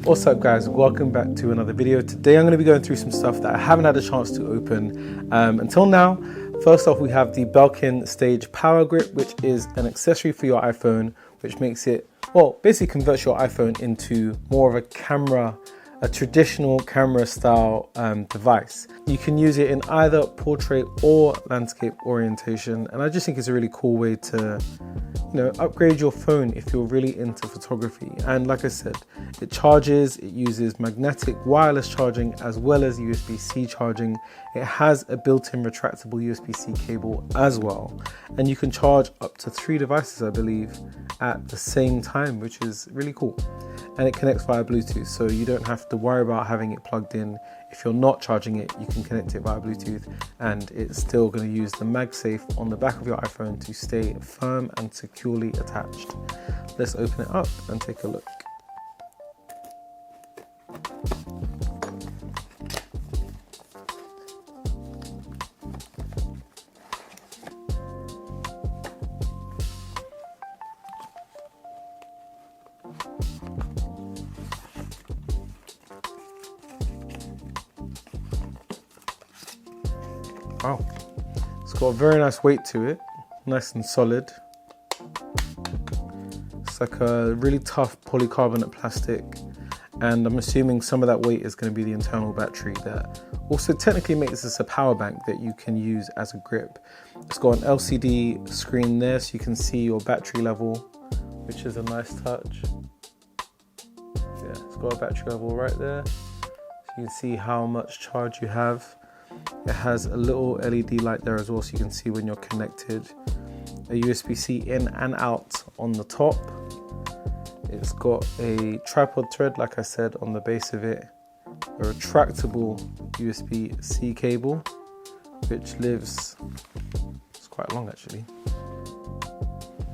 What's up guys, welcome back to another video. Today I'm going to be going through some stuff that I haven't had a chance to open until now. First off, we have the Belkin Stage PowerGrip, which is an accessory for your iPhone, which makes it, well, basically converts your iPhone into more of a camera, a traditional camera style device. You can use it in either portrait or landscape orientation, and I just think it's a really cool way to, upgrade your phone if you're really into photography. And like I said, it charges, it uses magnetic wireless charging as well as USB-C charging. It has a built-in retractable USB-C cable as well, and you can charge up to 3 devices, I believe, at the same time, which is really cool. And it connects via Bluetooth, so you don't have to worry about having it plugged in. If you're not charging it, you can connect it via Bluetooth, and it's still going to use the MagSafe on the back of your iPhone to stay firm and securely attached. Let's open it up and take a look. Wow, it's got a very nice weight to it, nice and solid. It's like a really tough polycarbonate plastic, and I'm assuming some of that weight is going to be the internal battery that also technically makes this a power bank that you can use as a grip. It's got an LCD screen there so you can see your battery level, which is a nice touch. Yeah, it's got a battery level right there, so you can see how much charge you have. It has a little LED light there as well, so you can see when you're connected. A USB-C in and out on the top. It's got a tripod thread, like I said, on the base of it. A retractable USB-C cable, which lives, it's quite long actually.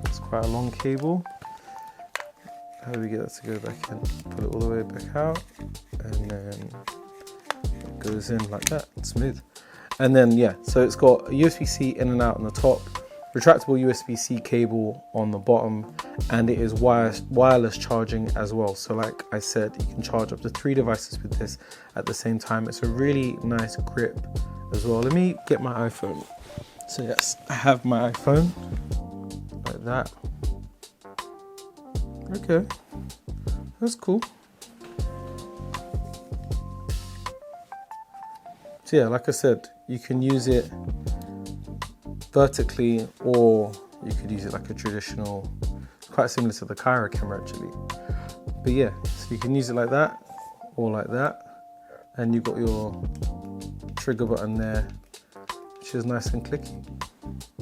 It's quite a long cable. How do we get that to go back in? Put it all the way back out, and then it goes in like that, smooth. And then yeah, so it's got a USB-C in and out on the top, retractable USB-C cable on the bottom, and it is wireless charging as well. So like I said, you can charge up to 3 devices with this at the same time. It's a really nice grip as well. Let me get my iPhone. So yes, I have my iPhone like that. Okay, that's cool. So yeah, like I said, you can use it vertically, or you could use it like a traditional, quite similar to the Cairo camera actually. But yeah, so you can use it like that or like that, and you've got your trigger button there, which is nice and clicky.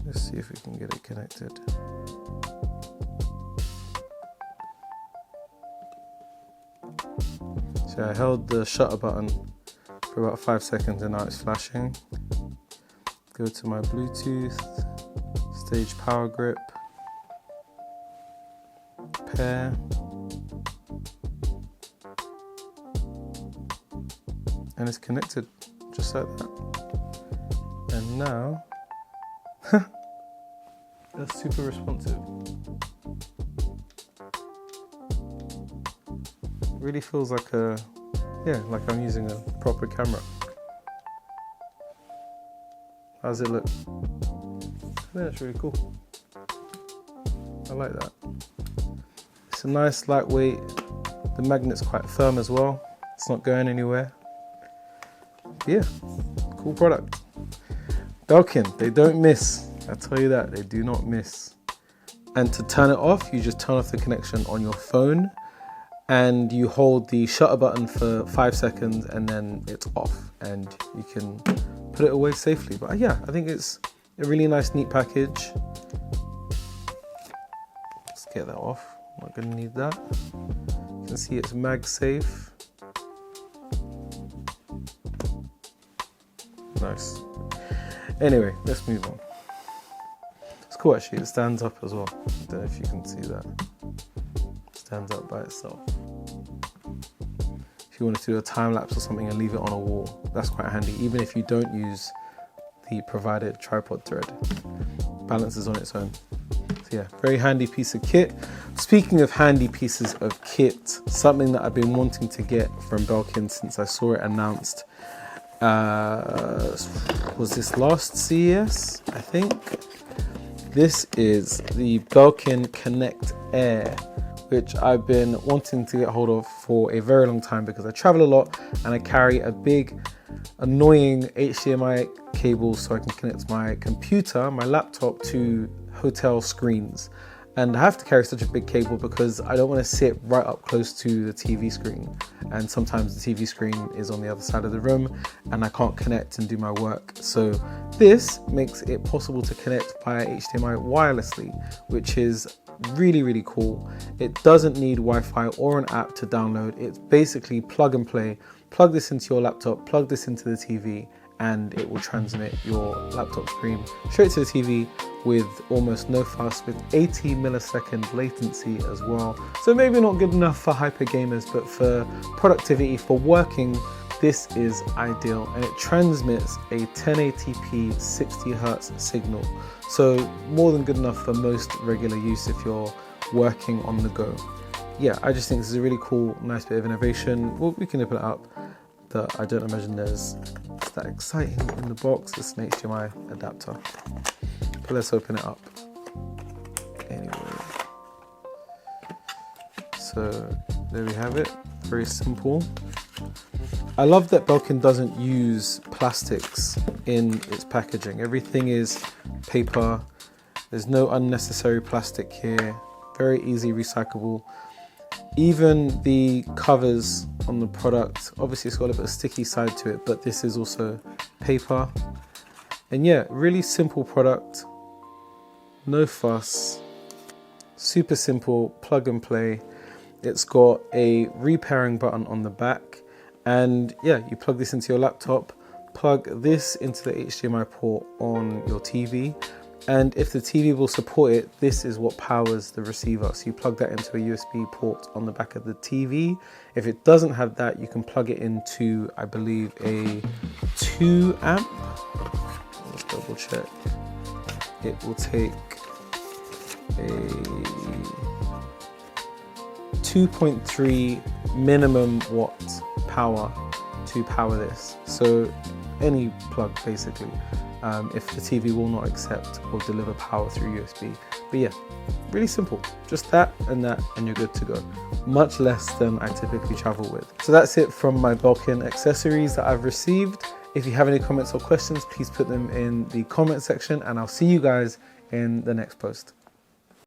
Let's see if we can get it connected. So I held the shutter button for about 5 seconds and now it's flashing. Go to my Bluetooth, Stage PowerGrip, pair, and it's connected just like that. And now, that's super responsive. Really feels like like I'm using a proper camera. How does it look? I think that's really cool. I like that. It's a nice lightweight. The magnet's quite firm as well. It's not going anywhere. Yeah, cool product. Belkin, they don't miss. I tell you that, they do not miss. And to turn it off, you just turn off the connection on your phone, and you hold the shutter button for 5 seconds and then it's off and you can put it away safely. But yeah, I think it's a really nice, neat package. Let's get that off. I'm not gonna need that. You can see it's MagSafe. Nice. Anyway, let's move on. It's cool actually, it stands up as well. I don't know if you can see that. Stands up by itself. If you wanted to do a time lapse or something and leave it on a wall, that's quite handy, even if you don't use the provided tripod thread. Balances on its own. So yeah, very handy piece of kit. Speaking of handy pieces of kit, something that I've been wanting to get from Belkin since I saw it announced, was this last CES, I think? This is the Belkin ConnectAir, which I've been wanting to get hold of for a very long time because I travel a lot and I carry a big, annoying HDMI cable so I can connect my computer, my laptop, to hotel screens. And I have to carry such a big cable because I don't want to sit right up close to the TV screen. And sometimes the TV screen is on the other side of the room and I can't connect and do my work. So this makes it possible to connect via HDMI wirelessly, which is really, really cool. It doesn't need Wi-Fi or an app to download. It's basically plug and play. Plug this into your laptop, plug this into the TV, and it will transmit your laptop screen straight to the TV with almost no fuss, with 80 millisecond latency as well. So maybe not good enough for hyper gamers, but for productivity, for working, this is ideal. And it transmits a 1080p 60 Hz signal. So more than good enough for most regular use if you're working on the go. Yeah, I just think this is a really cool, nice bit of innovation. Well, we can open it up. That I don't imagine there's that exciting in the box. It's an HDMI adapter. But let's open it up. Anyway. So there we have it. Very simple. I love that Belkin doesn't use plastics in its packaging. Everything is paper. There's no unnecessary plastic here. Very easy recyclable. Even the covers on the product, obviously it's got a bit of sticky side to it, but this is also paper. And yeah, really simple product, no fuss, super simple, plug and play. It's got a repairing button on the back, and yeah, you plug this into your laptop, plug this into the HDMI port on your TV, and if the TV will support it, this is what powers the receiver. So you plug that into a USB port on the back of the TV. If it doesn't have that, you can plug it into, I believe, a 2 amp. Let's double check. It will take a 2.3 minimum watt power to power this. So any plug basically. If the TV will not accept or deliver power through USB. But yeah, really simple. Just that, and you're good to go. Much less than I typically travel with. So that's it from my Belkin accessories that I've received. If you have any comments or questions, please put them in the comment section, and I'll see you guys in the next post.